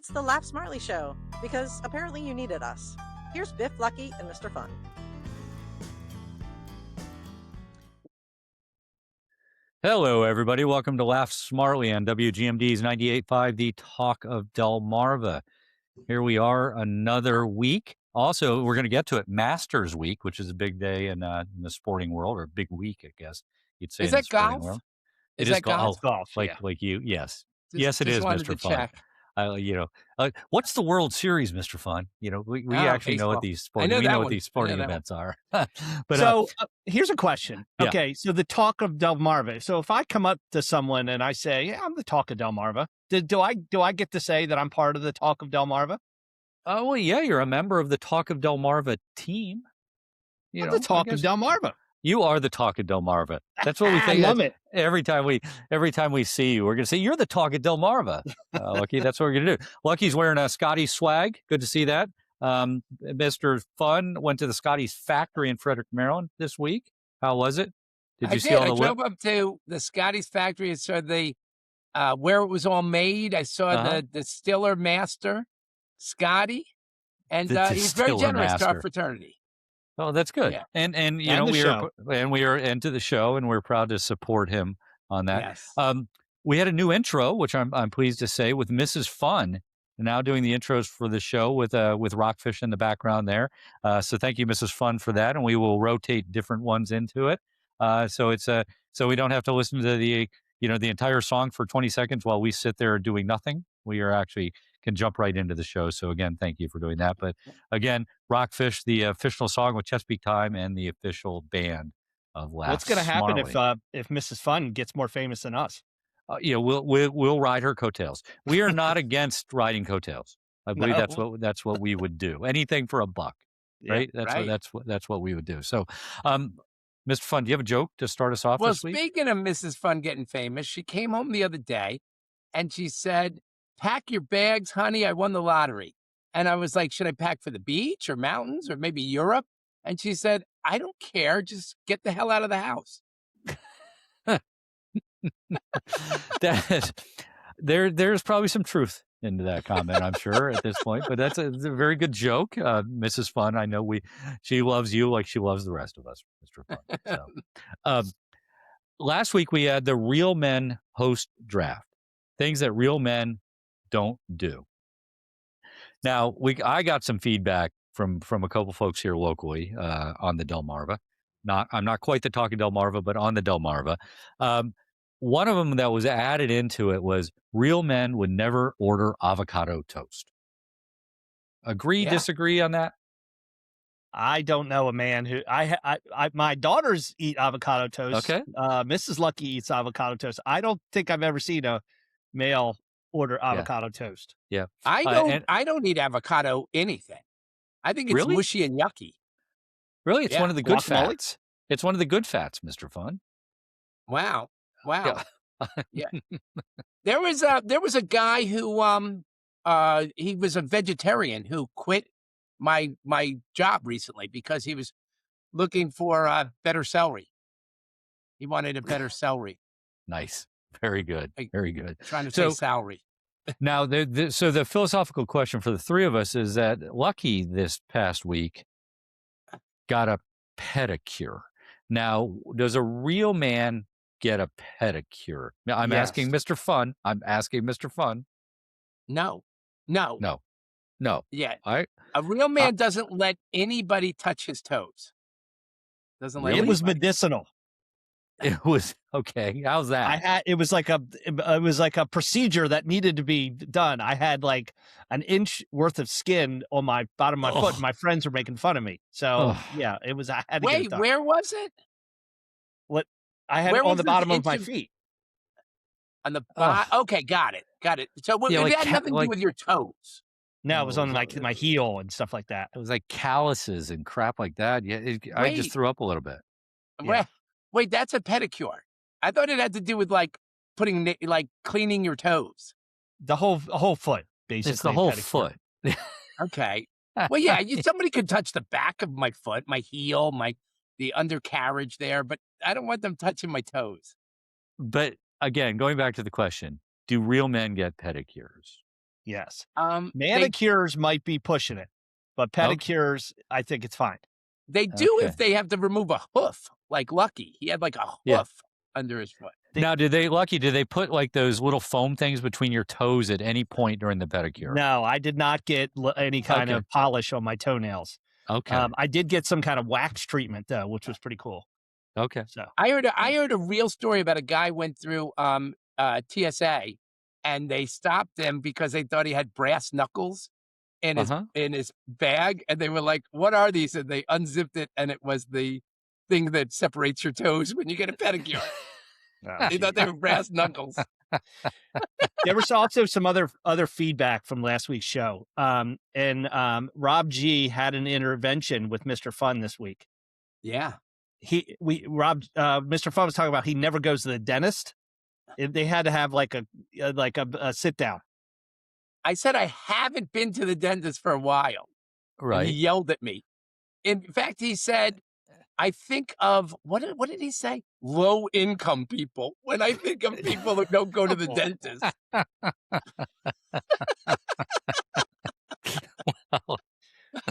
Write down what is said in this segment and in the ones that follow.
It's the Laugh Smartly Show, because apparently you needed us. Here's Biff, Lucky, and Mr. Fun. Hello, everybody. Welcome to Laugh Smartly on WGMD's 98.5, the Talk of Delmarva. Here we are, another week. Also, we're going to get to it, Masters Week, which is a big day in the sporting world, or a big week, I guess you'd say. Is in that the sporting golf? World. Is It is that golf? golf, Yeah. like you. Yes, Just it is, wanted Mr. to Fun. check. What's the World Series, Mr. Fun? We actually know what these sporting events are. But here's a question. Yeah. Okay, so the Talk of Delmarva. So if I come up to someone and I say, "Yeah, I'm the Talk of Delmarva," do I get to say that I'm part of the Talk of Delmarva? Oh, well, yeah, you're a member of the Talk of Delmarva team. I'm the Talk of Delmarva. You are the Talk of Delmarva. That's what we think. I love it. Every time we see you, we're going to say, you're the Talk of Delmarva. Lucky, that's what we're going to do. Lucky's wearing a Scotty swag. Good to see that. Mr. Fun went to the Scotty's factory in Frederick, Maryland this week. How was it? Did you see all the I drove up to the Scotty's factory and saw the where it was all made. I saw the distiller master, Scotty, and he's very generous to our fraternity. Oh, that's good. Yeah. And we are into the show, and we're proud to support him on that. Yes. We had a new intro, which I'm pleased to say, with Mrs. Fun, now doing the intros for the show with Rockfish in the background there. So thank you, Mrs. Fun, for that, and we will rotate different ones into it. So we don't have to listen to the entire song for 20 seconds while we sit there doing nothing. We are actually can jump right into the show. So again, thank you for doing that. But again, Rockfish, the official song with Chesapeake Time and the official band of Laugh What's going to happen Smartly. if Mrs. Fun gets more famous than us? We'll ride her coattails. We are not against riding coattails. I believe No. that's what we would do. Anything for a buck, right? That's what we would do. So, Mr. Fun, do you have a joke to start us off this week? Well, speaking of Mrs. Fun getting famous, she came home the other day and she said, "Pack your bags, honey. I won the lottery." And I was like, "Should I pack for the beach or mountains or maybe Europe?" And she said, "I don't care. Just get the hell out of the house." There's probably some truth into that comment, I'm sure, at this point. But it's a very good joke, Mrs. Fun. I know she loves you like she loves the rest of us, Mr. Fun. So, last week we had the Real Men host draft, things that real men don't do. Now, I got some feedback from a couple folks here locally on the Delmarva. I'm not quite the Talk of Delmarva, but on the Delmarva. One of them that was added into it was real men would never order avocado toast. Agree, disagree on that? I don't know a man who my daughters eat avocado toast. Okay. Mrs. Lucky eats avocado toast. I don't think I've ever seen a male order avocado toast. Yeah. I don't eat avocado anything. I think it's Really? mushy and yucky. Really? It's one of the good Guacamole? fats. It's one of the good fats, Mr. Fun. Wow. Yeah. Yeah. There was a guy who he was a vegetarian who quit my job recently because he was looking for better celery. He wanted a better celery. Nice. Very good. Very good. Trying to say salary. Now, so the philosophical question for the three of us is that Lucky this past week got a pedicure. Now, does a real man get a pedicure? I'm asking Mr. Fun. No. Yeah. A real man doesn't let anybody touch his toes. Doesn't let It was anybody. medicinal. It was okay. How's that? It was like a procedure that needed to be done. I had like an inch worth of skin on my bottom of my foot. And my friends were making fun of me. So yeah, it was. I had to get it done. Where was it? What I had it on the bottom of my feet. On the okay, got it. So it had nothing to do with your toes. No, it was on like my heel and stuff like that. It was like calluses and crap like that. Yeah, I just threw up a little bit. Yeah. Wait, that's a pedicure. I thought it had to do with like cleaning your toes. The whole foot, basically. It's the whole foot. Okay. Well, yeah, somebody could touch the back of my foot, my heel, the undercarriage there, but I don't want them touching my toes. But again, going back to the question, do real men get pedicures? Yes. They Manicures might be pushing it, but pedicures, I think it's fine. do Okay. if they have to remove a hoof, like Lucky. He had like a hoof under his foot. Now, did they put like those little foam things between your toes at any point during the pedicure? No, I did not get any kind of polish on my toenails. Okay. I did get some kind of wax treatment though, which was pretty cool. Okay. So I heard a real story about a guy went through TSA, and they stopped him because they thought he had brass knuckles in his bag, and they were like, "What are these?" And they unzipped it, and it was the thing that separates your toes when you get a pedicure. They thought they were brass knuckles. There was also some other feedback from last week's show. And Rob G had an intervention with Mr. Fun this week. Yeah. Mr. Fun was talking about he never goes to the dentist. They had to have like a sit down. I said I haven't been to the dentist for a while. Right. And he yelled at me. In fact, he said, I think of, what did he say? Low income people. When I think of people that don't go to the dentist.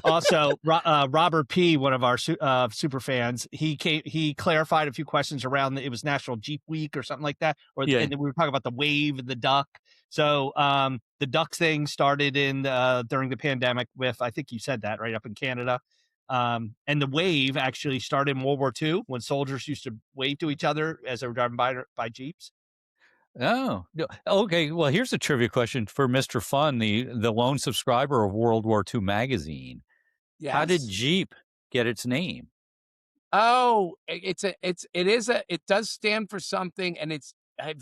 Also, Robert P., one of our super fans, he clarified a few questions around it was National Jeep Week or something like that. And we were talking about the wave and the duck. So the duck thing started during the pandemic with, I think you said that, right, up in Canada. And the wave actually started in World War II when soldiers used to wave to each other as they were driving by Jeeps. Oh, okay. Well, here's a trivia question for Mr. Fun, the lone subscriber of World War II magazine. Yes. How did Jeep get its name? Oh, it does stand for something, and I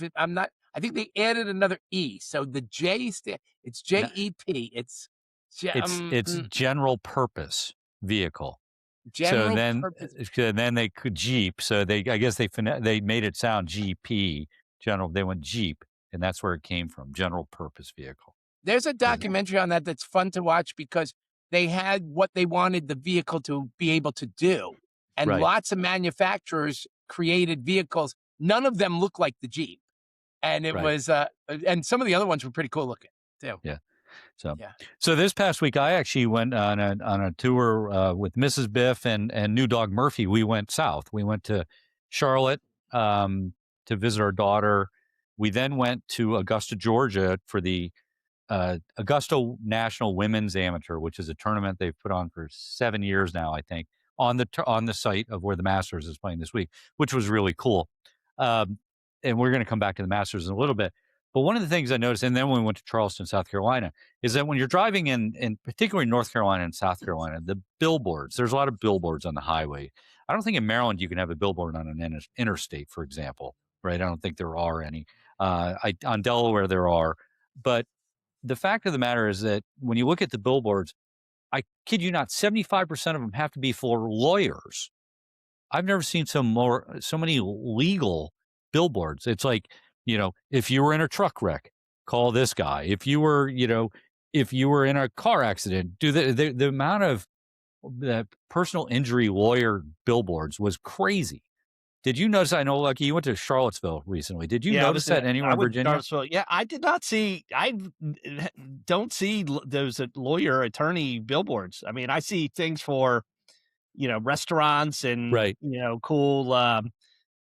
think they added another E. So the J it's JEP. It's general purpose vehicle. Purpose. Then they could Jeep. So I guess they made it sound GP. General, they went Jeep, and that's where it came from, general purpose vehicle. There's a documentary on that's fun to watch because they had what they wanted the vehicle to be able to do. And lots of manufacturers created vehicles. None of them look like the Jeep. And it was, and some of the other ones were pretty cool looking too. Yeah. So this past week, I actually went on a tour with Mrs. Biff and new dog Murphy. We went south. We went to Charlotte, to visit our daughter. We then went to Augusta, Georgia for the Augusta National Women's Amateur, which is a tournament they've put on for 7 years now, I think, on the site of where the Masters is playing this week, which was really cool. And we're going to come back to the Masters in a little bit. But one of the things I noticed, and then when we went to Charleston, South Carolina, is that when you're driving in particularly North Carolina and South Carolina, the billboards, there's a lot of billboards on the highway. I don't think in Maryland you can have a billboard on an interstate, for example. Right. I don't think there are any. On Delaware, there are. But the fact of the matter is that when you look at the billboards, I kid you not, 75% of them have to be for lawyers. I've never seen so many legal billboards. It's like, if you were in a truck wreck, call this guy. If you were in a car accident, do the amount of the personal injury lawyer billboards was crazy. Did you notice? I know, Lucky, you went to Charlottesville recently. Did you notice that anywhere in Virginia? Yeah, I did not see. I don't see those lawyer attorney billboards. I mean, I see things for, restaurants and cool,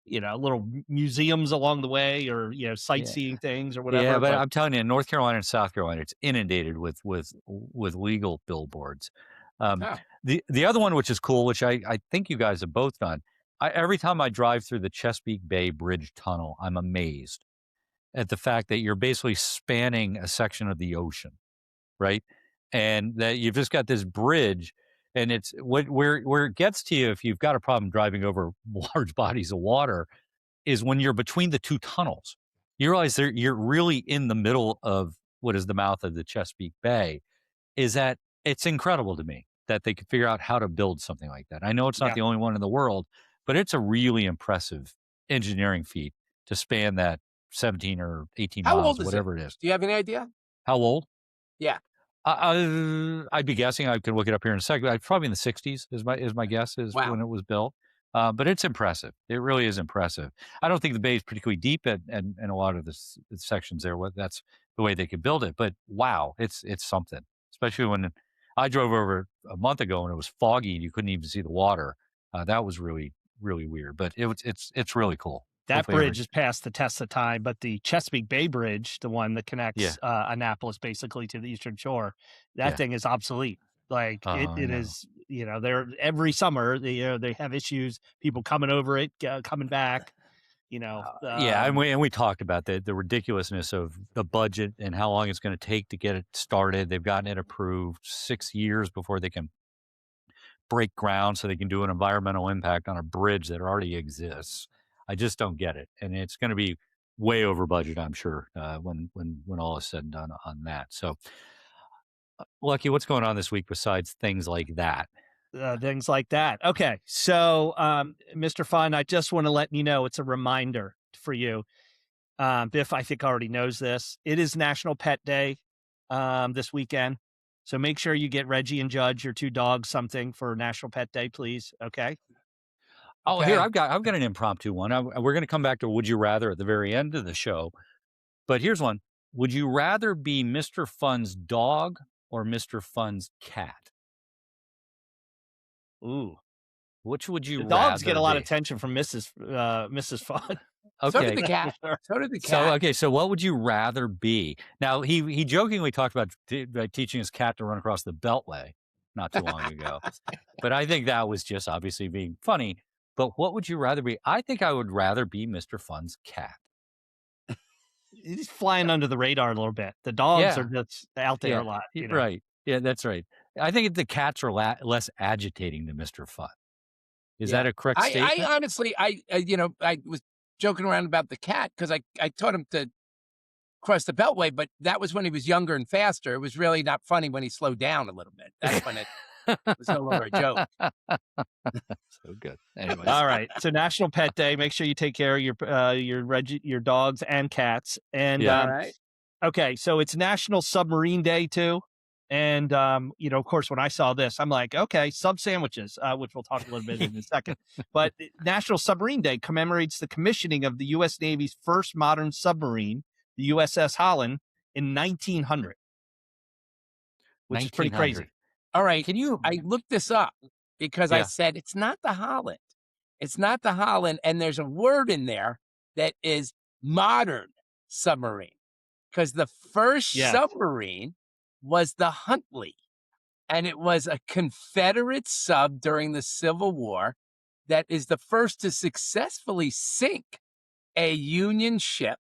little museums along the way, or sightseeing things or whatever. Yeah, but I'm telling you, in North Carolina and South Carolina, it's inundated with legal billboards. The other one, which is cool, which I think you guys have both done. Every time I drive through the Chesapeake Bay Bridge Tunnel, I'm amazed at the fact that you're basically spanning a section of the ocean, right? And that you've just got this bridge, and it's where it gets to you if you've got a problem driving over large bodies of water is when you're between the two tunnels. You realize you're really in the middle of what is the mouth of the Chesapeake Bay. Is that it's incredible to me that they could figure out how to build something like that. I know it's not the only one in the world, but it's a really impressive engineering feat to span that 17 or 18 miles, whatever it is. Do you have any idea? How old? Yeah. I'd be guessing. I could look it up here in a second. Probably in the 60s is my guess when it was built. But it's impressive. It really is impressive. I don't think the bay is particularly deep in a lot of the sections there. But the way they could build it. But wow, it's something. Especially when I drove over a month ago and it was foggy and you couldn't even see the water. That was really, really weird. But it's really cool. That bridge has passed the test of time, but the Chesapeake Bay Bridge, the one that connects Annapolis basically to the Eastern Shore, that thing is obsolete. Like it is, they're every summer, they have issues, people coming over it, coming back, and we talked about the ridiculousness of the budget and how long it's going to take to get it started. They've gotten it approved 6 years before they can break ground so they can do an environmental impact on a bridge that already exists. I just don't get it, and it's going to be way over budget, I'm sure, when all is said and done on that. So, Lucky, what's going on this week besides things like that? Things like that. Okay, so Mr. Fun, I just want to let you know it's a reminder for you. Biff, I think already knows this. It is National Pet Day this weekend, so make sure you get Reggie and Judge, your two dogs, something for National Pet Day, please. Okay. Oh, here I've got an impromptu one. We're going to come back to Would You Rather at the very end of the show, but here's one: Would you rather be Mr. Fun's dog or Mr. Fun's cat? Ooh, which would you? The dogs get a lot of attention from Mrs. Fun. Okay, so did the cat. So did the cat. So what would you rather be? Now he jokingly talked about teaching his cat to run across the Beltway not too long ago, but I think that was just obviously being funny. But what would you rather be? I think I would rather be Mr. Fun's cat. He's flying under the radar a little bit. The dogs are just out there a lot. Right. Yeah, that's right. I think the cats are less agitating than Mr. Fun. Is that a correct statement? I honestly, I was joking around about the cat because I taught him to cross the Beltway, but that was when he was younger and faster. It was really not funny when he slowed down a little bit. That's when it was no longer a joke. So good. Anyways. All right. So National Pet Day. Make sure you take care of your dogs and cats. And all right. Okay, so it's National Submarine Day too. And, of course, when I saw this, I'm like, okay, sub sandwiches, which we'll talk a little bit in a second. But National Submarine Day commemorates the commissioning of the U.S. Navy's first modern submarine, the USS Holland, in 1900, which is pretty crazy. All right. I looked this up because I said, it's not the Holland. It's not the Holland. And there's a word in there that is modern submarine, because the first submarine was the Huntley, and it was a Confederate sub during the Civil War that is the first to successfully sink a Union ship.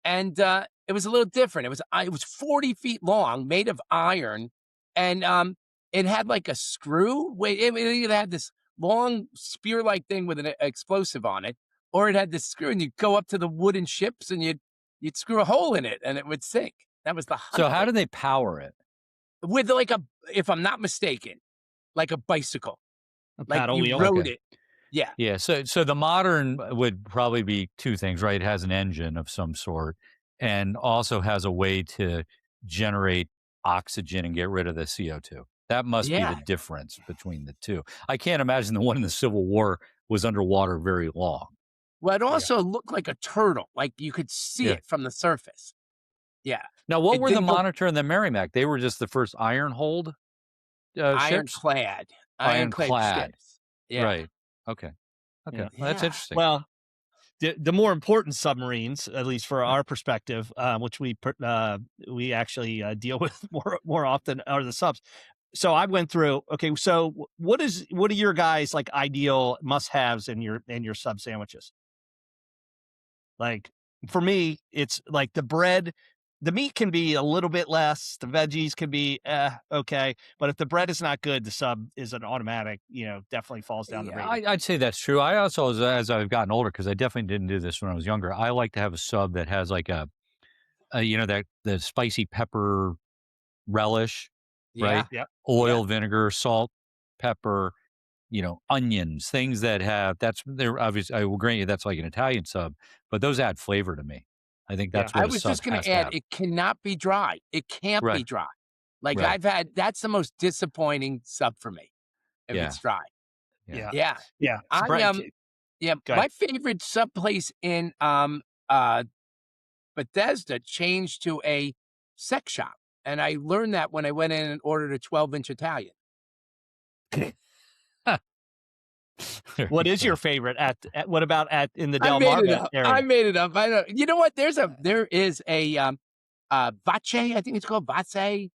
And it was a little different. It was 40 feet long, made of iron, and it had like a screw. It either had this long spear-like thing with an explosive on it, or it had this screw, and you'd go up to the wooden ships and you'd screw a hole in it, and it would sink. That was the Huntley. So how do they power it? With if I'm not mistaken, like a bicycle. Like you rode it. Yeah. Yeah. So the modern would probably be two things, right? It has an engine of some sort and also has a way to generate oxygen and get rid of the CO2. That must be the difference between the two. I can't imagine the one in the Civil War was underwater very long. Well, it also looked like a turtle. Like you could see it from the surface. Yeah. Now, what were the Monitor and the Merrimack? They were just the first iron-hulled ships? Ironclad ships. Yeah. Right. Okay. Well, that's interesting. Well, the more important submarines, at least for our perspective, which we actually deal with more often, are the subs. So I went through. Okay, so what are your guys' like ideal must-haves in your sub sandwiches? Like for me, it's like the bread. The meat can be a little bit less. The veggies can be okay, but if the bread is not good, the sub is an automatic. Definitely falls down the rating. I'd say that's true. I also, as I've gotten older, because I definitely didn't do this when I was younger, I like to have a sub that has like the spicy pepper relish, right? Yeah. Oil, vinegar, salt, pepper, onions, things that have. They're obviously. I will grant you that's like an Italian sub, but those add flavor to me. I think that's what I was just going to add. It cannot be dry. It can't be dry. Like that's the most disappointing sub for me if it's dry. Yeah. My favorite sub place in Bethesda changed to a sex shop. And I learned that when I went in and ordered a 12-inch Italian. What is your favorite what about in the I made it Delmarva up. area? I made it up. I know. You know what? There is a Vace. I think it's called Vace.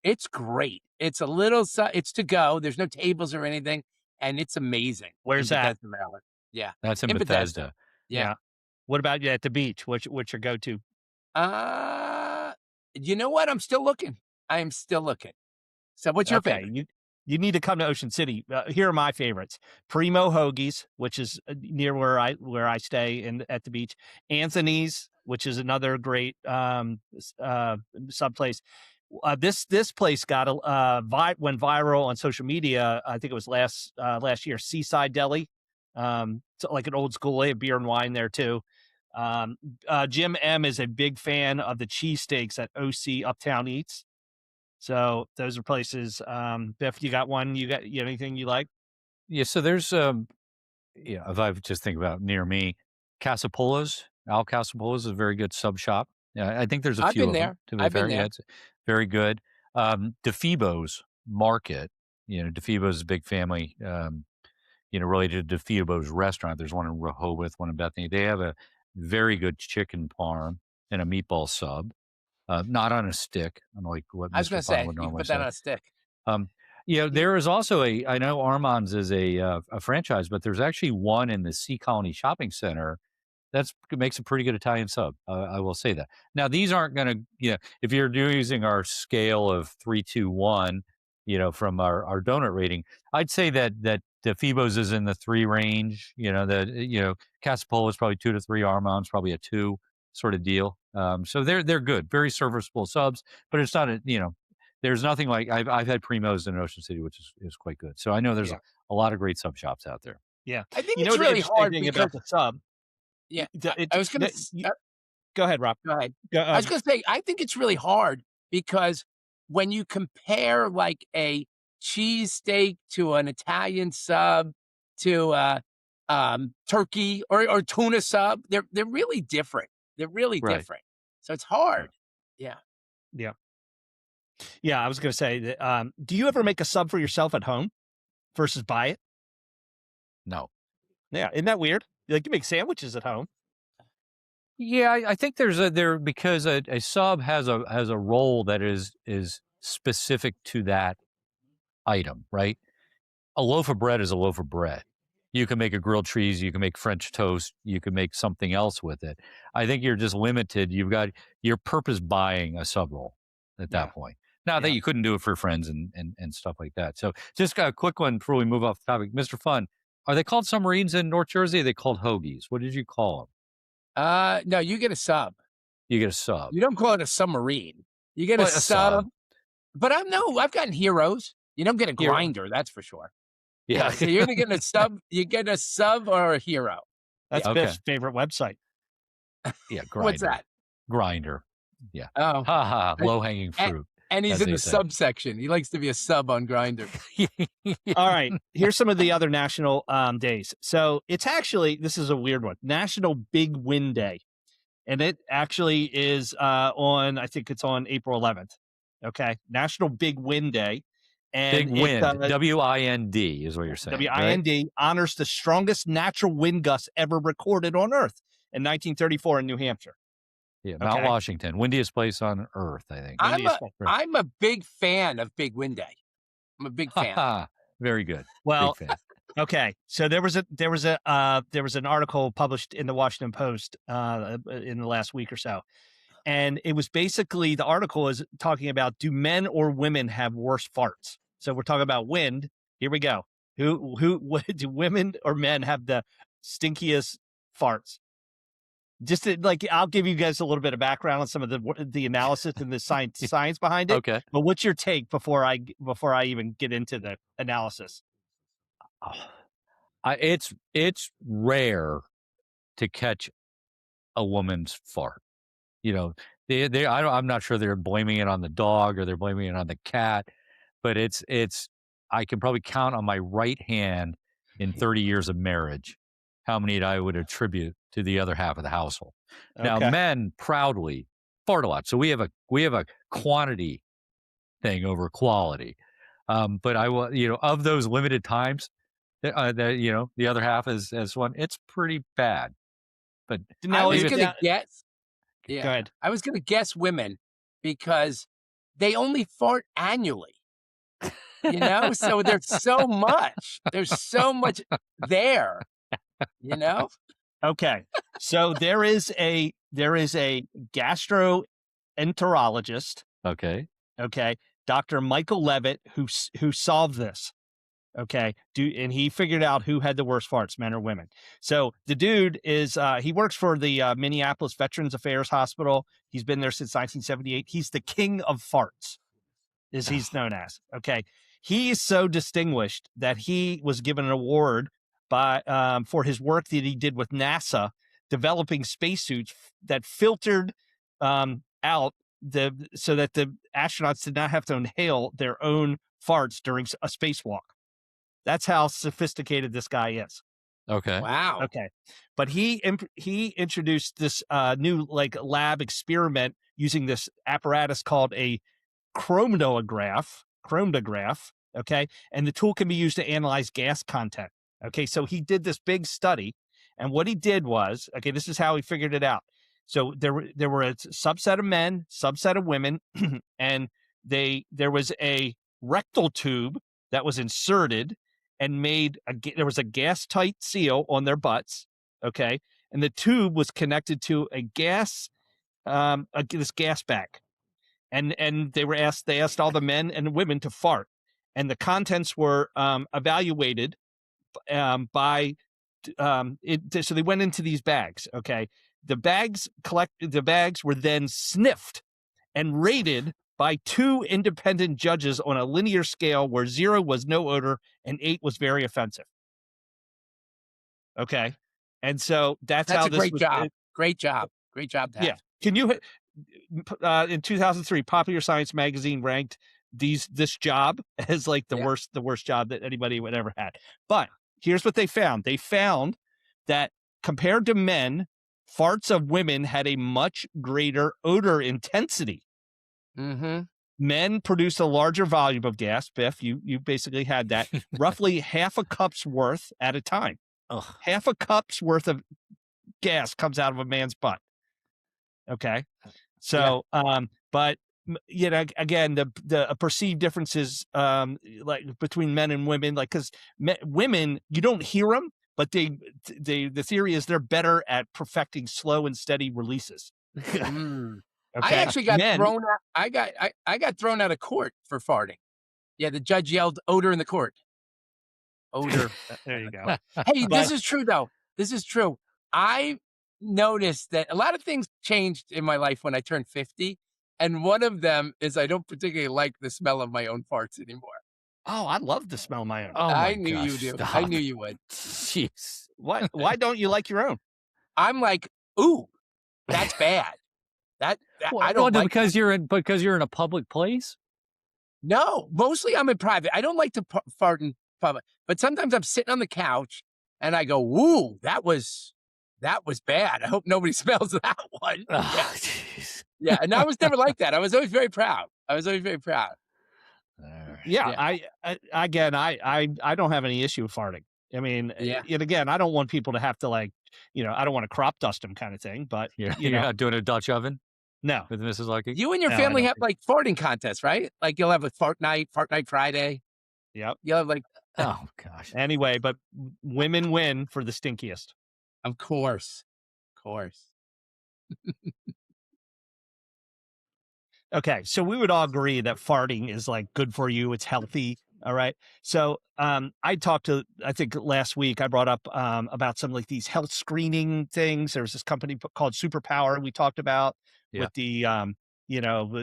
It's great. It's a little. It's to go. There's no tables or anything, and it's amazing. Where's in that? Bethesda, Maryland. Yeah, That's in Bethesda. Yeah. What about you at the beach? What's your go-to? You know what? I'm still looking. I am still looking. So, what's your favorite? You need to come to Ocean City. Here are my favorites: Primo Hoagie's, which is near where I stay at the beach. Anthony's, which is another great sub place. This place got went viral on social media. I think it was last year. Seaside Deli, so like an old school. They have beer and wine there too. Jim M is a big fan of the cheesesteaks at OC Uptown Eats. So those are places. Biff, you got one? You got anything you like? Yeah. So there's if I just think about near me, Casapola's. Al Casapola's is a very good sub shop. Yeah, I think there's a few of them. I've been there. Yeah, it's very good. DeFebo's Market. DeFebo's is a big family. Related to DeFebo's restaurant. There's one in Rehoboth, one in Bethany. They have a very good chicken parm and a meatball sub. Not on a stick, unlike what I was going to say. You can put that on a stick. There is also I know Armand's is a franchise, but there's actually one in the Sea Colony Shopping Center that makes a pretty good Italian sub. I will say that. Now, these aren't going to, if you're using our scale of 3, 2, 1, from our donut rating, I'd say that DeFebo's is in the 3 range. Casapola is probably 2 to 3. Armand's probably a 2 sort of deal. So they're good, very serviceable subs, but it's not there's nothing like I've had Primo's in Ocean City, which is quite good. So I know there's a lot of great sub shops out there. Yeah, I think it's really hard about the sub. Yeah, I was going to go ahead, Rob. Go ahead. I was going to say I think it's really hard because when you compare like a cheesesteak to an Italian sub to turkey or tuna sub, they're really different. They're really different. So it's hard. Yeah. I was going to say that. Do you ever make a sub for yourself at home versus buy it? No. Yeah, isn't that weird? Like you make sandwiches at home. Yeah, I think because a sub has a role that is specific to that item, right? A loaf of bread is a loaf of bread. You can make a grilled cheese, you can make French toast, you can make something else with it. I think you're just limited. You're purpose buying a sub roll at that point. Now that you couldn't do it for friends and stuff like that. So just got a quick one before we move off the topic. Mr. Fun, are they called submarines in North Jersey? Or are they called hoagies? What did you call them? No, you get a sub. You get a sub. You don't call it a submarine. You get a sub. But I've gotten heroes. You don't get a grinder, that's for sure. Yeah. So you're either getting a sub, you get a sub or a hero. That's Biff's favorite website. Yeah, Grindr. What's that? Grindr. Yeah. Oh. Low-hanging fruit. And he's in the subsection. He likes to be a sub on Grindr. All right. Here's some of the other national days. So it's actually, this is a weird one, National Big Win Day. And it actually is I think it's on April 11th. Okay. National Big Win Day. And Big wind, W-I-N-D is what you're saying. W-I-N-D honors the strongest natural wind gusts ever recorded on Earth in 1934 in New Hampshire. Yeah, Mount Washington, windiest place on Earth, I think. I'm a big fan of Big Wind Day. I'm a big fan. Very good. Well, big fan. Okay, so there was an article published in the Washington Post in the last week or so, and it was basically the article is talking about, do men or women have worse farts? So we're talking about wind. Here we go. Who do women or men have the stinkiest farts? Just to, I'll give you guys a little bit of background on some of the analysis and the science behind it. Okay. But what's your take before I even get into the analysis? It's rare to catch a woman's fart. I'm not sure they're blaming it on the dog or they're blaming it on the cat, but I can probably count on my right hand in 30 years of marriage how many I would attribute to the other half of the household. Now, Okay. men proudly fart a lot, so we have a quantity thing over quality. But I will, of those limited times that the other half is one, it's pretty bad. But I was maybe going to guess. Go Yeah, ahead. I was going to guess women because they only fart annually. So there's so much. There's so much there. Okay. So there is a gastroenterologist. Okay. Dr. Michael Levitt, who solved this. Okay. And he figured out who had the worst farts, men or women. So the dude is, he works for the Minneapolis Veterans Affairs Hospital. He's been there since 1978. He's the king of farts, as he's known as. Okay. He is so distinguished that he was given an award for his work that he did with NASA, developing spacesuits that filtered out so that the astronauts did not have to inhale their own farts during a spacewalk. That's how sophisticated this guy is. Okay. Wow. Okay. But he introduced this new lab experiment using this apparatus called a chromatograph. Okay. And the tool can be used to analyze gas content. Okay. So he did this big study, and what he did was, okay, this is how he figured it out. So there were a subset of men, subset of women, and there was a rectal tube that was inserted and there was a gas tight seal on their butts. Okay. And the tube was connected to a gas, this gas bag. And they asked all the men and women to fart, and the contents were evaluated so they went into these bags. Okay. The bags were then sniffed and rated by 2 independent judges on a linear scale where 0 was no odor and 8 was very offensive. Okay. And so that's how this was. Great job. Great job. Yeah. Can you, in 2003, Popular Science magazine ranked this job as the worst job that anybody would ever had. But here's what they found. They found that compared to men, farts of women had a much greater odor intensity. Mm-hmm. Men produce a larger volume of gas. Biff, you basically had that. Roughly half a cup's worth at a time. Ugh. Half a cup's worth of gas comes out of a man's butt. Okay. So, but again, the perceived differences, between men and women, because women, you don't hear them, but the theory is they're better at perfecting slow and steady releases. Okay. I actually got thrown out. I got thrown out of court for farting. Yeah, the judge yelled odor in the court. Odor. There you go. Hey, this is true though. This is true. I noticed that a lot of things changed in my life when I turned 50. And one of them is I don't particularly like the smell of my own farts anymore. Oh, I love the smell of my own. Oh, I knew you do. Stop. I knew you would. Jeez. Why don't you like your own? I'm like, ooh, that's bad. I don't like because you're in a public place. No, mostly I'm in private. I don't like to fart in public, but sometimes I'm sitting on the couch and I go, "Woo, that was bad. I hope nobody smells that one." Oh, yeah, and I was never like that. I was always very proud. Yeah. I don't have any issue with farting. I mean, and again, I don't want people to have to I don't want to crop dust them kind of thing, but you're not doing a Dutch oven? No. With Mrs. Lucky? You and your family have farting contests, right? Like you'll have a fart night Friday. Yep. You'll have oh gosh. Anyway, but women win for the stinkiest. Of course. Okay, so we would all agree that farting is good for you. It's healthy. All right. So I talked to, I think last week I brought up about some these health screening things. There's this company called Superpower we talked about with the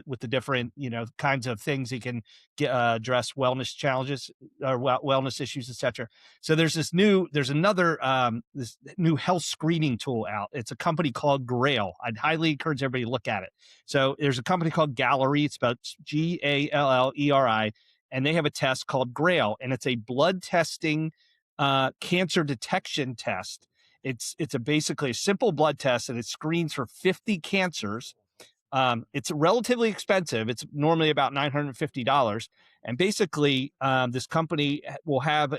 with the different kinds of things you can address wellness challenges or wellness issues, etc. So there's another this new health screening tool out. It's a company called Grail. I'd highly encourage everybody to look at it. So there's a company called Gallery. It's spelled Galleri. And they have a test called Grail, and it's a blood testing cancer detection test. It's basically a simple blood test, and it screens for 50 cancers. It's relatively expensive. It's normally about $950. And basically, this company will have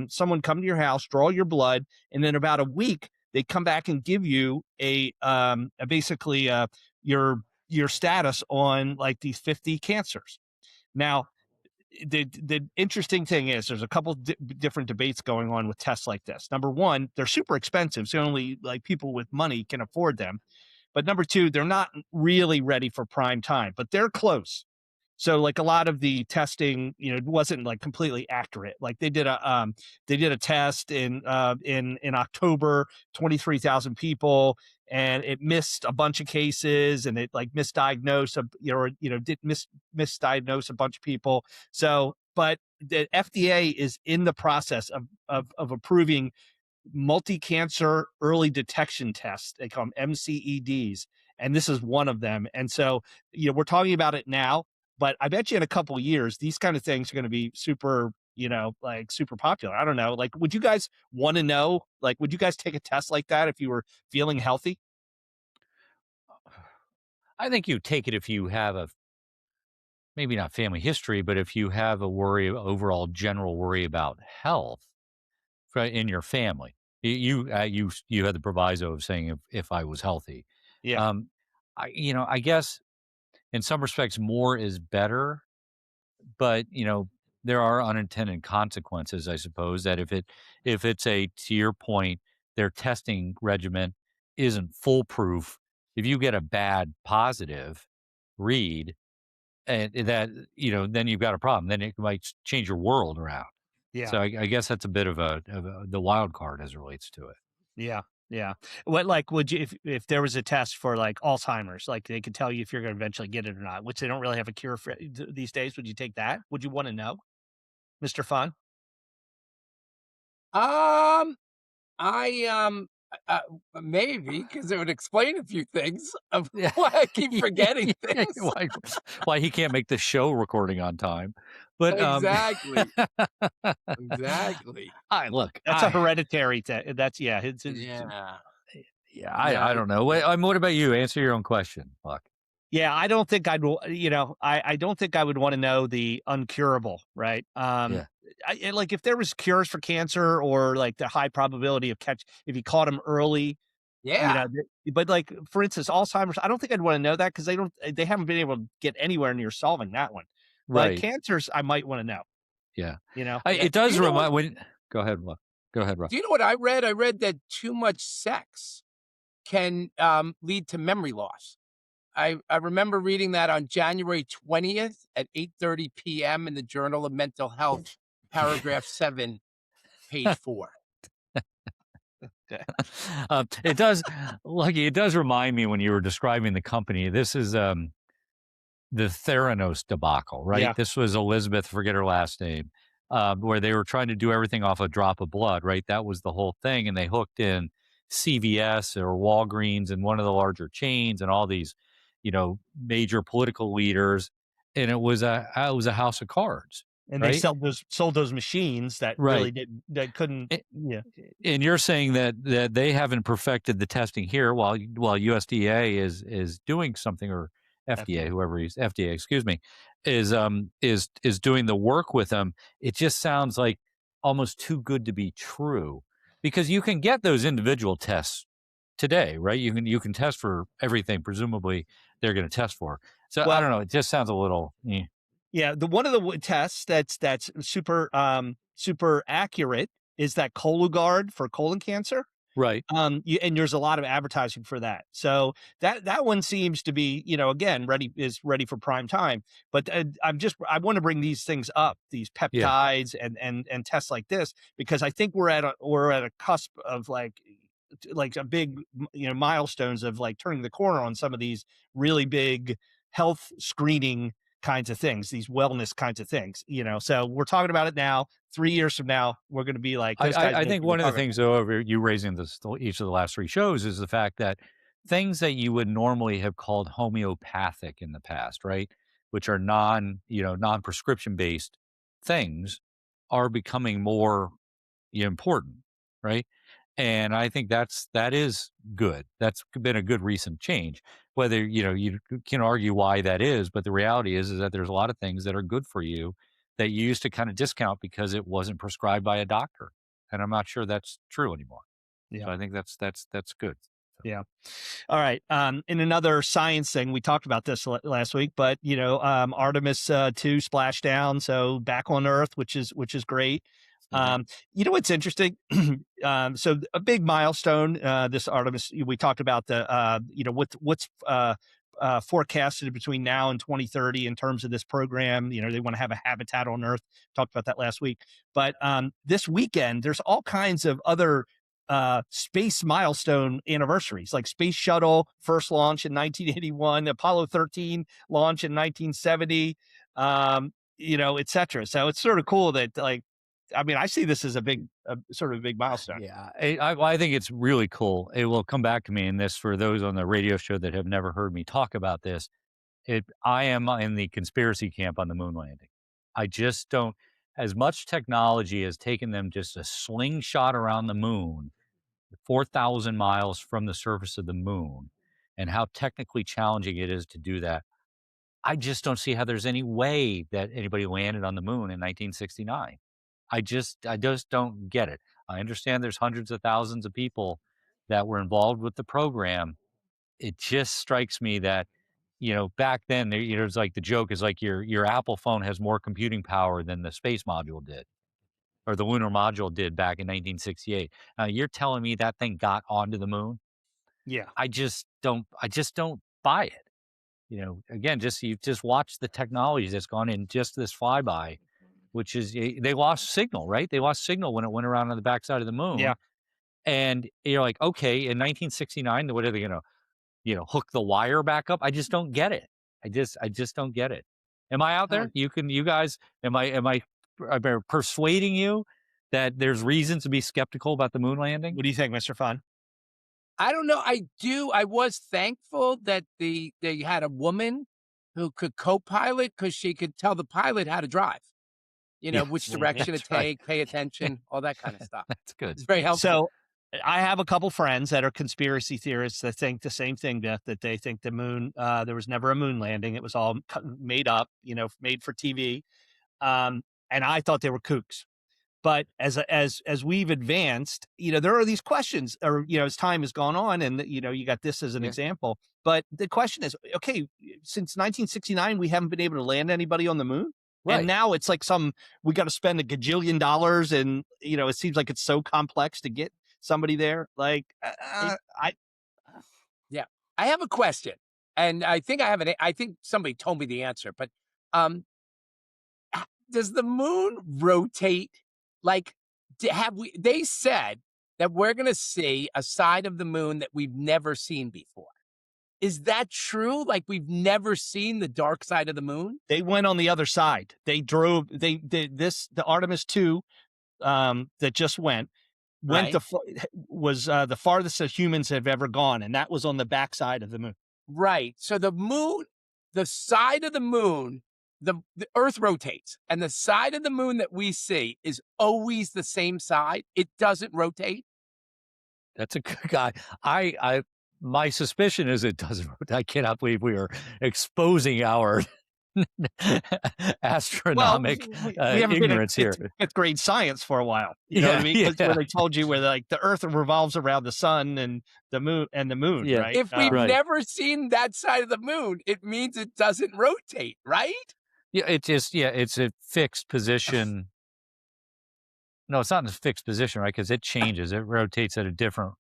someone come to your house, draw your blood, and then about a week, they come back and give you basically your status on like these 50 cancers. Now, the interesting thing is there's a couple different debates going on with tests like this. Number one, they're super expensive, so only like people with money can afford them. But number two, they're not really ready for prime time, but they're close. So like a lot of the testing, wasn't like completely accurate. Like they did a test in October, 23,000 people, and it missed a bunch of cases, and it like misdiagnosed misdiagnosed a bunch of people. So, but the FDA is in the process of approving multi-cancer early detection tests. They call them MCEDs, and this is one of them. And so, we're talking about it now, but I bet you in a couple of years, these kind of things are going to be super, like super popular. I don't know. Like, would you guys want to know? Like, would you guys take a test like that if you were feeling healthy? I think you take it if you have maybe not family history, but if you have a overall general worry about health in your family. You had the proviso of saying if I was healthy. Yeah. I guess in some respects more is better, but there are unintended consequences, I suppose, that if it's to your point, their testing regimen isn't foolproof. If you get a bad positive read, and that then you've got a problem. Then it might change your world around. Yeah. So I guess that's a bit of the wild card as it relates to it. Yeah. Yeah. What, like, would you, if there was a test for like Alzheimer's, like they could tell you if you're going to eventually get it or not, which they don't really have a cure for these days. Would you take that? Would you want to know, Mr. Fun? Maybe, because it would explain a few things of why I keep forgetting things. why he can't make the show recording on time. But exactly. Exactly. Look, that's a hereditary that's yeah. I don't know. What about you? Answer your own question, Buck. Yeah, I don't think I don't think I would want to know the uncurable, right? Like if there was cures for cancer or like the high probability of if you caught them early. Yeah. But like, for instance, Alzheimer's, I don't think I'd want to know that because they haven't been able to get anywhere near solving that one. Right. But cancers, I might want to know. Yeah. It does remind go ahead, Rob. Go ahead, Rob. Do you know what I read? I read that too much sex can lead to memory loss. I remember reading that on January 20th at 8:30 p.m. in the Journal of Mental Health, paragraph 7, page 4. It does, Lucky. It does remind me when you were describing the company. This is the Theranos debacle, right? Yeah. This was Elizabeth, forget her last name, where they were trying to do everything off a drop of blood, right? That was the whole thing, and they hooked in CVS or Walgreens and one of the larger chains and all these, major political leaders, and it was a house of cards. And right? they sold those machines that really couldn't. And you're saying that they haven't perfected the testing here, while USDA is doing something, or FDA, whoever he's FDA, excuse me, is doing the work with them. It just sounds like almost too good to be true, because you can get those individual tests today, right? You can test for everything presumably they're going to test for. So I don't know. It just sounds a little. Yeah, one of the tests that's super accurate is that Cologuard for colon cancer. Right. And there's a lot of advertising for that. So that one seems to be, again, ready for prime time. But I want to bring these things up, these peptides and tests like this, because I think we're at a cusp of like a big, milestones of like turning the corner on some of these really big health screening kinds of things, these wellness kinds of things, so we're talking about it now. 3 years from now, we're going to be like, I think one of the things, though, you raising each of the last 3 shows, is the fact that things that you would normally have called homeopathic in the past, right, which are non-prescription based things, are becoming more important, right? And I think that is good. That's been a good recent change. Whether, you can argue why that is, but the reality is that there's a lot of things that are good for you that you used to kind of discount because it wasn't prescribed by a doctor. And I'm not sure that's true anymore. Yeah. So I think that's good. Yeah. All right. In another science thing, we talked about this last week, but Artemis II splashdown, so back on Earth, which is great. What's interesting? So a big milestone. This Artemis, we talked about the what's forecasted between now and 2030 in terms of this program. They want to have a habitat on Earth. Talked about that last week, but this weekend there's all kinds of other space milestone anniversaries, like Space Shuttle first launch in 1981, Apollo 13 launch in 1970, et cetera. So it's sort of cool that, I see this as a big milestone. Yeah, I think it's really cool. It will come back to me in this for those on the radio show that have never heard me talk about this. I am in the conspiracy camp on the moon landing. I just don't, as much technology has taken them just a slingshot around the moon, 4,000 miles from the surface of the moon, and how technically challenging it is to do that. I just don't see how there's any way that anybody landed on the moon in 1969. I just don't get it. I understand there's hundreds of thousands of people that were involved with the program. It just strikes me that, back then, it's like the joke is like your Apple phone has more computing power than the space module did, or the lunar module did back in 1968. You're telling me that thing got onto the moon? Yeah. I just don't buy it. Again, you just watch the technology that's gone in just this flyby, which is, they lost signal, right? They lost signal when it went around on the backside of the moon. Yeah. And you're like, okay, in 1969, what are they going to, hook the wire back up? I just don't get it. I just don't get it. Am I out there? You guys, am I persuading you that there's reason to be skeptical about the moon landing? What do you think, Mr. Fun? I don't know. I was thankful that they had a woman who could co-pilot, because she could tell the pilot how to drive, which direction to take, pay attention, all that kind of stuff. That's good. It's very helpful. So I have a couple friends that are conspiracy theorists that think the same thing, Biff, that they think the moon, there was never a moon landing. It was all made up, made for TV. And I thought they were kooks. But as we've advanced, there are these questions, or, as time has gone on, and, you got this as an example. But the question is, okay, since 1969, we haven't been able to land anybody on the moon. Right. And now it's like we got to spend $1 gajillion, and, it seems like it's so complex to get somebody there. Like, Yeah, I have a question, and I think I think somebody told me the answer, but does the moon rotate? Like, they said that we're going to see a side of the moon that we've never seen before. Is that true? Like, we've never seen the dark side of the moon? They went on the other side. They drove, the Artemis II that just went right. Was the farthest that humans have ever gone. And that was on the backside of the moon. Right. So the side of the moon, the Earth rotates, and the side of the moon that we see is always the same side. It doesn't rotate. That's a good guy. My suspicion is it doesn't rotate. I cannot believe we are exposing our astronomic ignorance here. Fifth grade science for a while. You know what I mean? Where they told you where the Earth revolves around the sun and the moon right? If we've never seen that side of the moon, it means it doesn't rotate, right? Yeah, it's a fixed position. No, it's not in a fixed position, right? Because it changes. It rotates at a different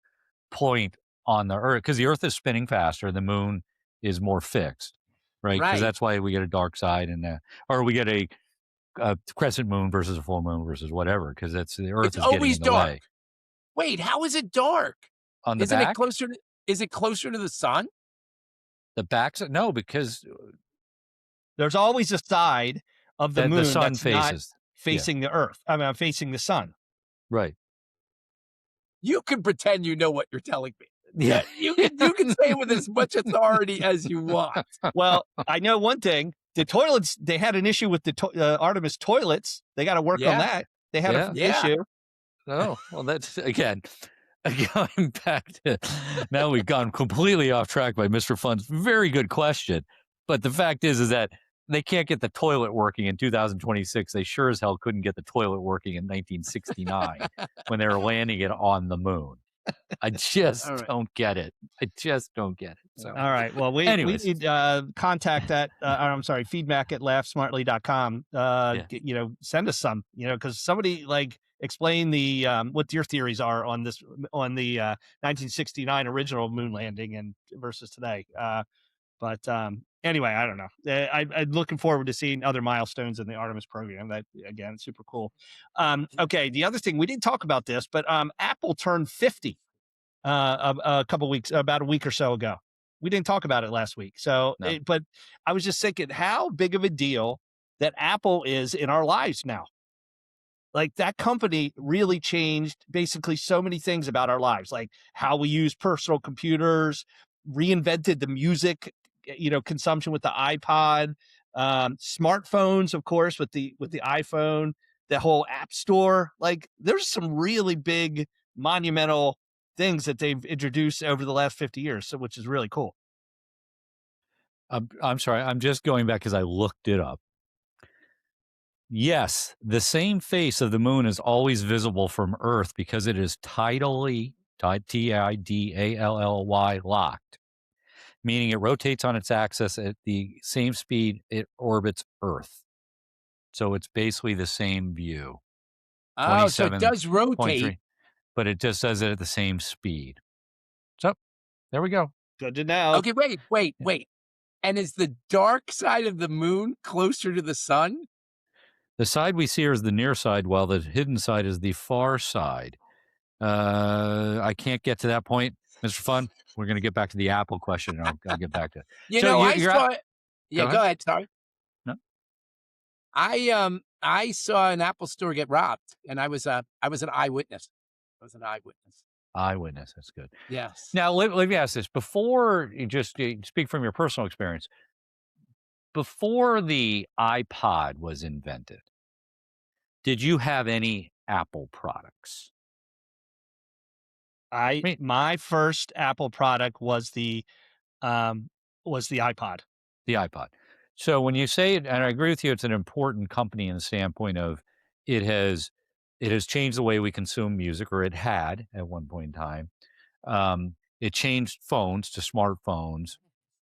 point on the Earth, because the Earth is spinning faster. The moon is more fixed, right? Because that's why we get a dark side, or we get a crescent moon versus a full moon versus whatever, because the Earth is always dark. Way. Wait, how is it dark? On the back? Is it closer to the sun? The back? No, because there's always a side of the moon the sun that's faces. Not facing the Earth. Facing the sun. Right. You can pretend you know what you're telling me. Yeah. You can say it with as much authority as you want. Well, I know one thing. The toilets, they had an issue with the Artemis toilets. They got to work on that. They had an issue. Oh, well, that's, again, Going back to now, we've gone completely off track by Mr. Fun's very good question. But the fact is that they can't get the toilet working in 2026. They sure as hell couldn't get the toilet working in 1969 when they were landing it on the moon. I just don't get it. I just don't get it. So, all right. Well, we need contact at I'm sorry, feedback at laughsmartly.com. You know, send us some, you know, because somebody like explain the what your theories are on this, on the 1969 original moon landing and versus today. But anyway, I don't know. I'm looking forward to seeing other milestones in the Artemis program. That, again, super cool. Okay, the other thing, we didn't talk about this, but Apple turned 50 a couple weeks, about a week or so ago. We didn't talk about it last week. So, No. But I was just thinking how big of a deal that Apple is in our lives now. Like, that company really changed basically so many things about our lives, like how we use personal computers, reinvented the music, you know, consumption with the iPod, smartphones, of course, with the iPhone, the whole app store. Like, there's some really big monumental things that they've introduced over the last 50 years, so, which is really cool. I'm sorry. I'm just going back because I looked it up. Yes, the same face of the moon is always visible from Earth because it is tidally, Tidally locked, meaning it rotates on its axis at the same speed it orbits Earth. So it's basically the same view. Oh, so it does rotate. But it just does it at the same speed. So there we go. Good to know. Okay, wait. And is the dark side of the moon closer to the sun? The side we see is the near side, while the hidden side is the far side. I can't get to that point, Mr. Fun. We're going to get back to the Apple question, and I'll get back to it. Go ahead. Sorry. No. I saw an Apple store get robbed, and I was an eyewitness. Eyewitness. That's good. Yes. Now, let me ask this. Before you speak from your personal experience, before the iPod was invented, did you have any Apple products? My first Apple product was the iPod. The iPod. So when you say it, and I agree with you, it's an important company in the standpoint of it has changed the way we consume music, or it had at one point in time. It changed phones to smartphones,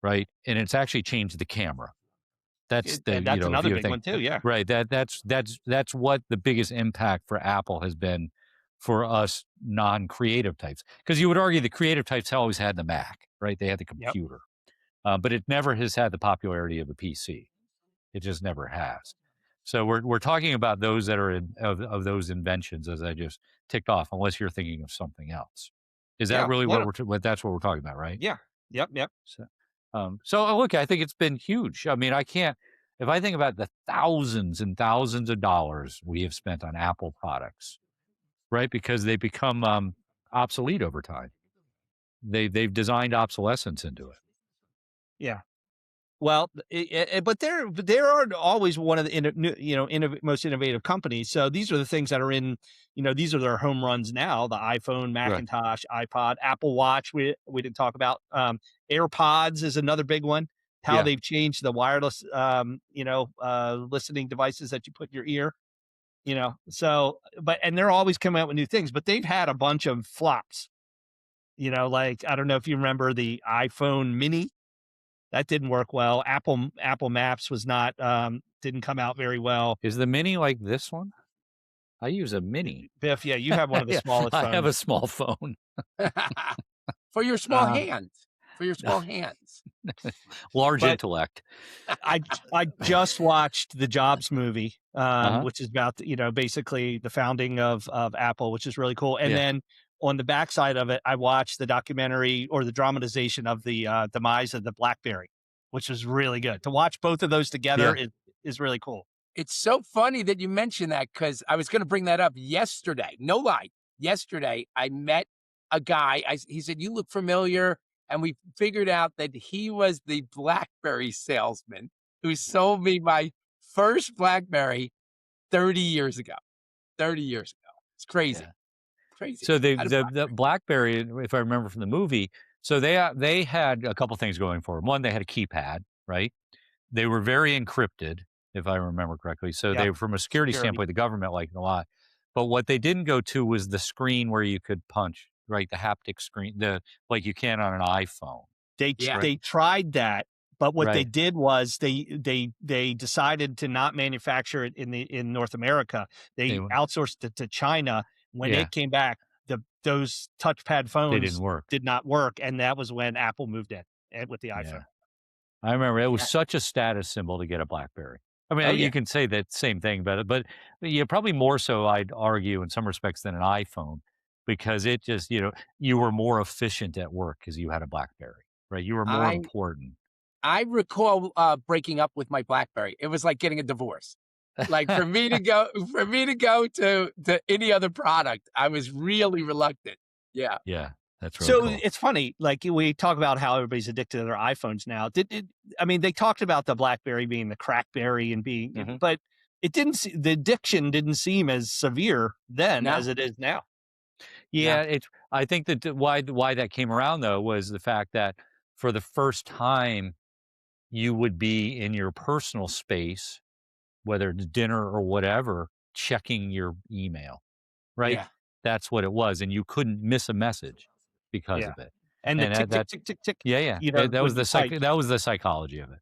right? And it's actually changed the camera. That's another big one too. Yeah, right. That's what the biggest impact for Apple has been for us non-creative types. Because you would argue the creative types always had the Mac, right? They had the computer, but it never has had the popularity of the PC. It just never has. So we're talking about those that are of those inventions, as I just ticked off. Unless you're thinking of something else, is that really what that's what we're talking about, right? Yeah. Yep. So look, I think it's been huge. I mean, if I think about the thousands and thousands of dollars we have spent on Apple products, right? Because they become obsolete over time. They've designed obsolescence into it. Yeah. Well, but there are always one of the most innovative companies. So these are the things that are in, these are their home runs now: the iPhone, Macintosh, iPod, Apple Watch. We didn't talk about. AirPods is another big one. How they've changed the wireless, listening devices that you put in your ear. So and they're always coming out with new things. But they've had a bunch of flops. Like, I don't know if you remember the iPhone Mini. That didn't work well. Apple Maps was not didn't come out very well. Is the Mini like this one? I use a Mini. Biff, yeah, you have one of the smallest phones. I have a small phone. For your small hands. For your small hands. Large intellect. I just watched the Jobs movie, which is about basically the founding of Apple, which is really cool. And then on the backside of it, I watched the documentary or the dramatization of the demise of the BlackBerry, which was really good. To watch both of those together is really cool. It's so funny that you mentioned that, because I was going to bring that up yesterday. No lie. Yesterday, I met a guy. He said, "You look familiar." And we figured out that he was the BlackBerry salesman who sold me my first BlackBerry 30 years ago. It's crazy. crazy. So the BlackBerry, if I remember from the movie, so they had a couple things going for them. One, they had a keypad, right? They were very encrypted, if I remember correctly. So they, from a security standpoint, the government liked it a lot. But what they didn't go to was the screen where you could punch, right? The haptic screen, like you can on an iPhone. They tried that, but what they did was they decided to not manufacture it in North America. They outsourced it to China. When it came back, those touchpad phones did not work, and that was when Apple moved in with the iPhone. I remember it was such a status symbol to get a BlackBerry. I mean, you can say that same thing, but probably more so, I'd argue, in some respects, than an iPhone, because it just, you were more efficient at work because you had a BlackBerry, right? You were more important. I recall breaking up with my BlackBerry. It was like getting a divorce. Like for me to go to any other product, I was really reluctant. Yeah. Yeah. That's really cool. It's funny, like we talk about how everybody's addicted to their iPhones now. They talked about the BlackBerry being the crackberry and being, but the addiction didn't seem as severe then as it is now. Yeah. I think that why that came around though was the fact that for the first time you would be in your personal space, whether it's dinner or whatever, checking your email, right? Yeah. That's what it was. And you couldn't miss a message because of it. And the tick, tick. Yeah. That was the psychology of it.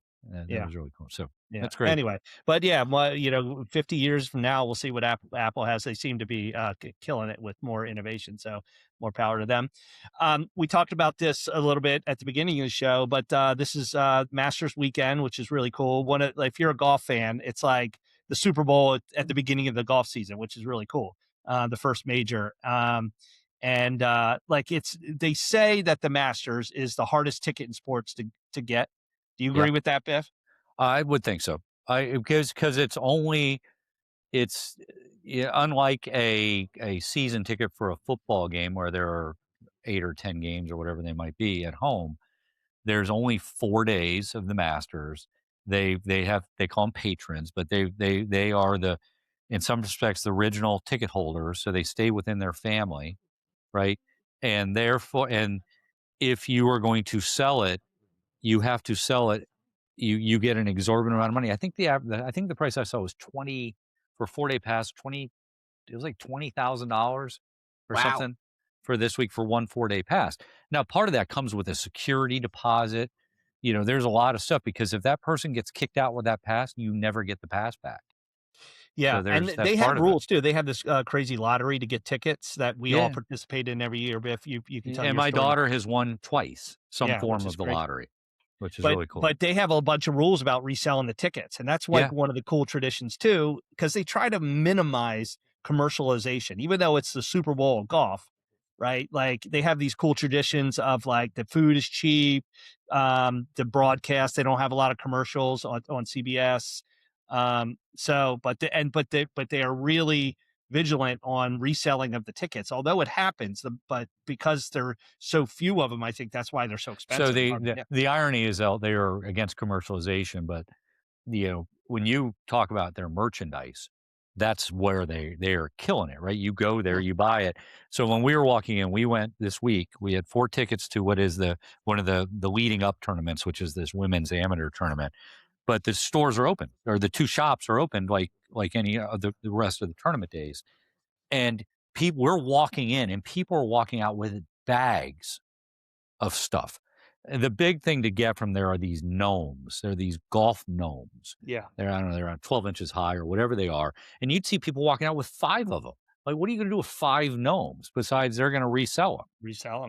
That was really cool. So that's great. Anyway, but 50 years from now, we'll see what Apple has. They seem to be killing it with more innovation. So more power to them. We talked about this a little bit at the beginning of the show, but this is Masters weekend, which is really cool. If you're a golf fan, it's like the Super Bowl at the beginning of the golf season, which is really cool. The first major. They say that the Masters is the hardest ticket in sports to get. Do you agree with that, Biff? I would think so. Because it's unlike a season ticket for a football game where there are 8 or 10 games or whatever they might be at home. There's only 4 days of the Masters. They call them patrons, but they are in some respects the original ticket holders, so they stay within their family, right? And therefore, if you are going to sell it, you have to sell it. You get an exorbitant amount of money. I think the price I saw was $20 for a 4-day pass. It was like $20,000 or something for this week for one 4-day pass. Now, part of that comes with a security deposit. There's a lot of stuff, because if that person gets kicked out with that pass, you never get the pass back. Yeah, so and they have rules too. They have this crazy lottery to get tickets that we all participate in every year. Biff, you can tell. And my daughter has won twice some form of the lottery, which is really cool. But they have a bunch of rules about reselling the tickets, and that's one of the cool traditions too, because they try to minimize commercialization, even though it's the Super Bowl of golf, right? Like they have these cool traditions of like the food is cheap, the broadcast, they don't have a lot of commercials on CBS. But they are really vigilant on reselling of the tickets, although it happens, but because there are so few of them, I think that's why they're so expensive. So the irony is that they are against commercialization, but when you talk about their merchandise, that's where they are killing it, right? You go there, you buy it. So when we were walking in, we went this week, we had 4 tickets to what is one of the leading up tournaments, which is this women's amateur tournament. But the stores are open, or the 2 shops are open like any of the rest of the tournament days. And we're walking in, and people are walking out with bags of stuff. And the big thing to get from there are these gnomes. They're these golf gnomes. Yeah. They're, I don't know, they're around 12 inches high or whatever they are. And you'd see people walking out with 5 of them. Like, what are you going to do with 5 gnomes besides they're going to resell them?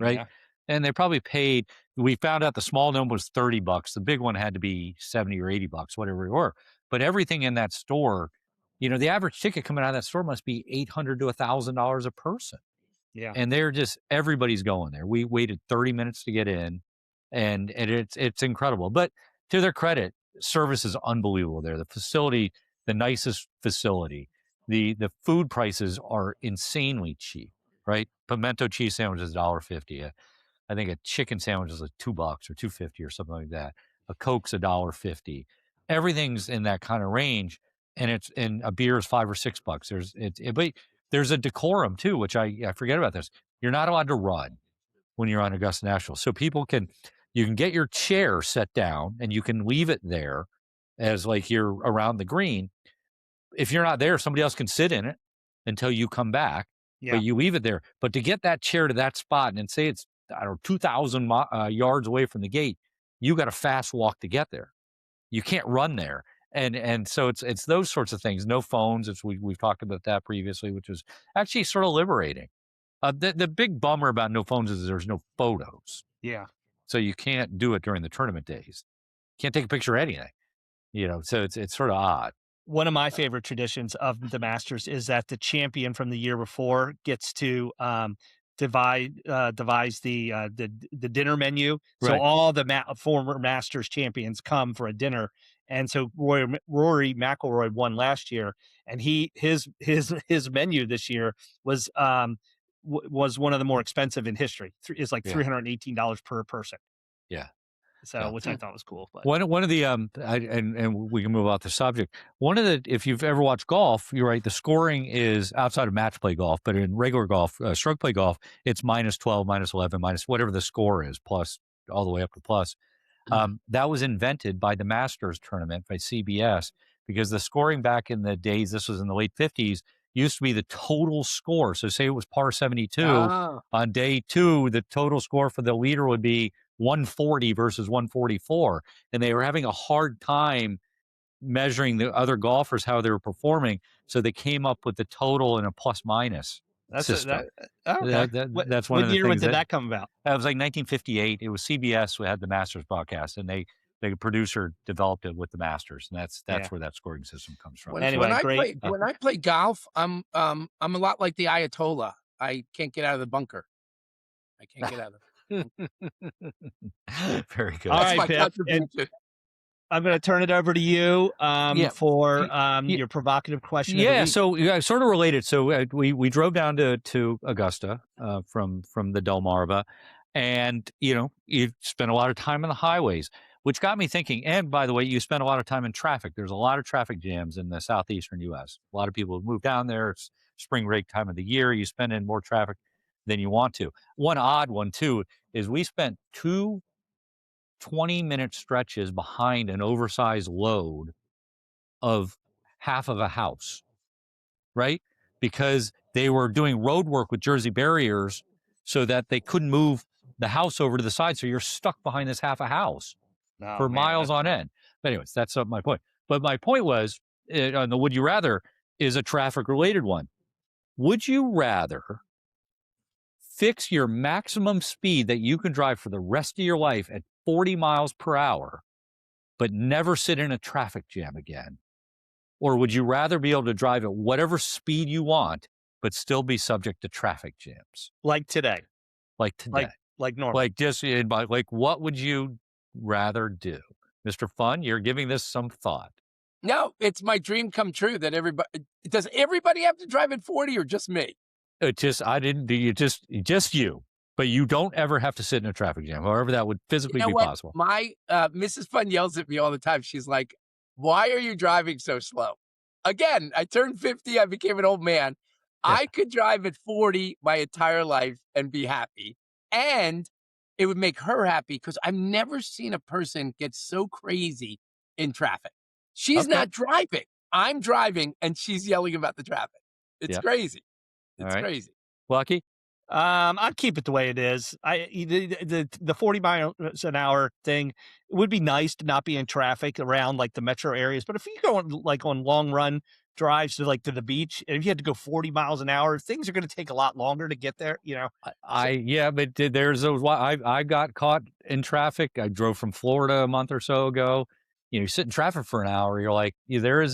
Right? Yeah. And they probably paid, we found out the small gnome was $30. The big one had to be $70 or $80, whatever it were. But everything in that store, the average ticket coming out of that store must be $800 to $1,000 a person. Yeah. And everybody's going there. We waited 30 minutes to get in, and it's incredible. But to their credit, service is unbelievable there. The facility, the nicest facility. The food prices are insanely cheap, right? Pimento cheese sandwich is $1.50. I think a chicken sandwich is like $2 or $2.50 or something like that. A Coke's $1.50. Everything's in that kind of range, and a beer is $5 or $6. But there's a decorum too, which I forget about this. You're not allowed to run when you're on Augusta National. So you can get your chair set down and you can leave it there as like you're around the green. If you're not there, somebody else can sit in it until you come back, but you leave it there. But to get that chair to that spot and say it's, I don't know, 2,000 yards away from the gate, you got a fast walk to get there. You can't run there. And so it's those sorts of things. No phones. We've talked about that previously, which was actually sort of liberating. The big bummer about no phones is there's no photos. Yeah. So you can't do it during the tournament days. Can't take a picture of anything. So it's sort of odd. One of my favorite traditions of the Masters is that the champion from the year before gets to devise the dinner menu. So Right. all the former Masters champions come for a dinner. And so Rory McIlroy won last year, and his menu this year was one of the more expensive in history. It's like $318 per person. Yeah. So, which I thought was cool. But one of the and we can move off the subject. If you've ever watched golf, you're right. The scoring is outside of match play golf, but in regular golf, stroke play golf, it's -12, -11, minus whatever the score is, plus all the way up to plus. That was invented by the Masters tournament by CBS because the scoring back in the days, this was in the late 50s, used to be the total score. So say it was par 72 on day 2, the total score for the leader would be 140 versus 144. And they were having a hard time measuring the other golfers, how they were performing. So they came up with the total and a plus minus system. That's one of the year things. Did that come about? That was like 1958. It was CBS who had the Masters broadcast, and the producer developed it with the Masters, and that's where that scoring system comes from. When I play golf, I'm a lot like the Ayatollah. I can't get out of the bunker. I can't get out of it. Very good. All right, Biff, I'm going to turn it over to you for your provocative question. Yeah, so sort of related. So we drove down to Augusta from the Delmarva, and you spent a lot of time on the highways, which got me thinking. And by the way, you spent a lot of time in traffic. There's a lot of traffic jams in the southeastern U.S. A lot of people have moved down there. It's spring break time of the year. You spend in more traffic than you want to. One odd one too is we spent 2 20-minute stretches behind an oversized load of half of a house, right? Because they were doing road work with Jersey barriers so that they couldn't move the house over to the side. So you're stuck behind this half a house for miles on end. But anyways, that's not my point. But my point was, on the would you rather is a traffic related one. Would you rather fix your maximum speed that you can drive for the rest of your life at 40 miles per hour, but never sit in a traffic jam again? Or would you rather be able to drive at whatever speed you want, but still be subject to traffic jams? Like today. Like normal. Like what would you rather do? Mr. Fun, you're giving this some thought. No, it's my dream come true that does everybody have to drive at 40 or just me? Just you, but you don't ever have to sit in a traffic jam, however that would physically be possible. My Mrs. Fun yells at me all the time. She's like, "Why are you driving so slow?" Again, I turned 50. I became an old man. Yeah. I could drive at 40 my entire life and be happy. And it would make her happy because I've never seen a person get so crazy in traffic. She's not driving. I'm driving and she's yelling about the traffic. It's crazy. It's crazy. Lucky? I'd keep it the way it is. The 40 miles an hour thing, it would be nice to not be in traffic around like the metro areas. But if you go on long run drives to the beach, and if you had to go 40 miles an hour, things are going to take a lot longer to get there. But there's those. I got caught in traffic. I drove from Florida a month or so ago. You sit in traffic for an hour. You're like, there is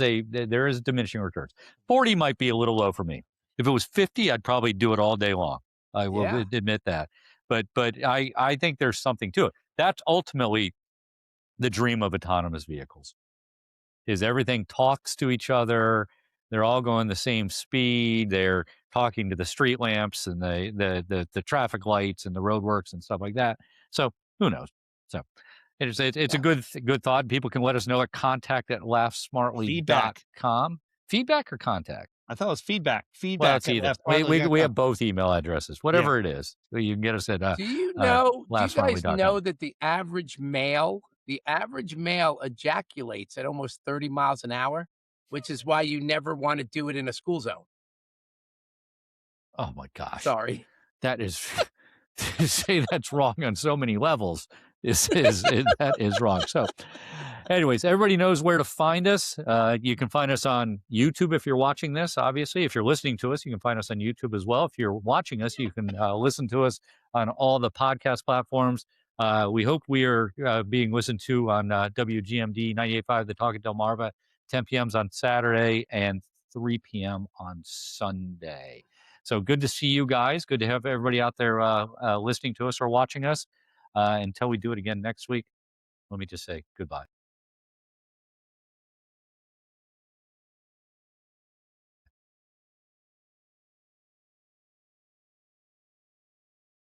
diminishing returns. 40 might be a little low for me. If it was 50, I'd probably do it all day long. I will admit that. But I think there's something to it. That's ultimately the dream of autonomous vehicles, is everything talks to each other. They're all going the same speed. They're talking to the street lamps and the traffic lights and the roadworks and stuff like that. So who knows? So it's a good thought. People can let us know at contact@laughsmartly.com. Feedback or contact? I thought it was feedback. Well, Feedback. it's either. We have both email addresses. Whatever it is, you can get us at. Do you know? Do you guys lastfinally.com. know that the average male ejaculates at almost 30 miles an hour, which is why you never want to do it in a school zone. Oh my gosh! Sorry, that is to say that's wrong on so many levels. That is wrong. So, anyways, everybody knows where to find us. You can find us on YouTube if you're watching this. Obviously, if you're listening to us, you can find us on YouTube as well. If you're watching us, you can listen to us on all the podcast platforms. We hope we are being listened to on WGMD 98.5, the Talk of Delmarva, 10 p.m. on Saturday and 3 p.m. on Sunday. So good to see you guys. Good to have everybody out there listening to us or watching us. Until we do it again next week, let me just say goodbye.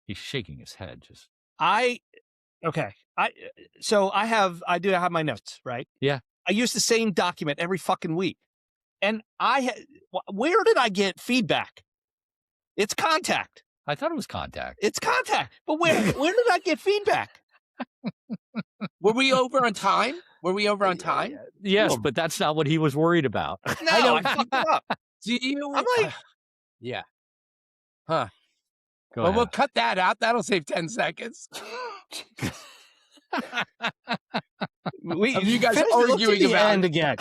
He's shaking his head. I do have my notes, right? Yeah. I use the same document every fucking week. And where did I get feedback? It's contact. I thought it was contact. It's contact. But where did I get feedback? Were we over on time? Yes, but that's not what he was worried about. No, I fucked it up. I'm like, yeah. Huh. Go ahead. We'll cut that out. That'll save 10 seconds. You guys arguing about end again.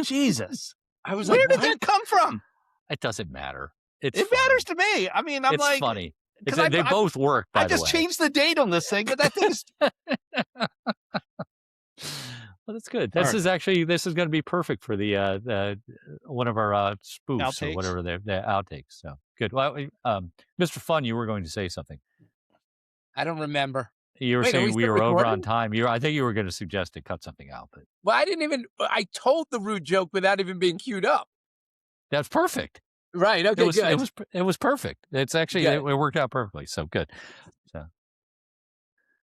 Jesus. I was where like, did that come from? It doesn't matter. It matters to me. I mean, it's like, funny. They both work. I just changed the date on this thing, but that thing's. Well, that's good. This is going to be perfect for the one of our spoofs outtakes. Or whatever the outtakes. So good. Well, Mr. Fun, you were going to say something. I don't remember. You were saying we were over on time. I think you were going to suggest to cut something out, but I told the rude joke without even being queued up. That's perfect. Right. Okay. It was perfect. It's actually it worked out perfectly. So good.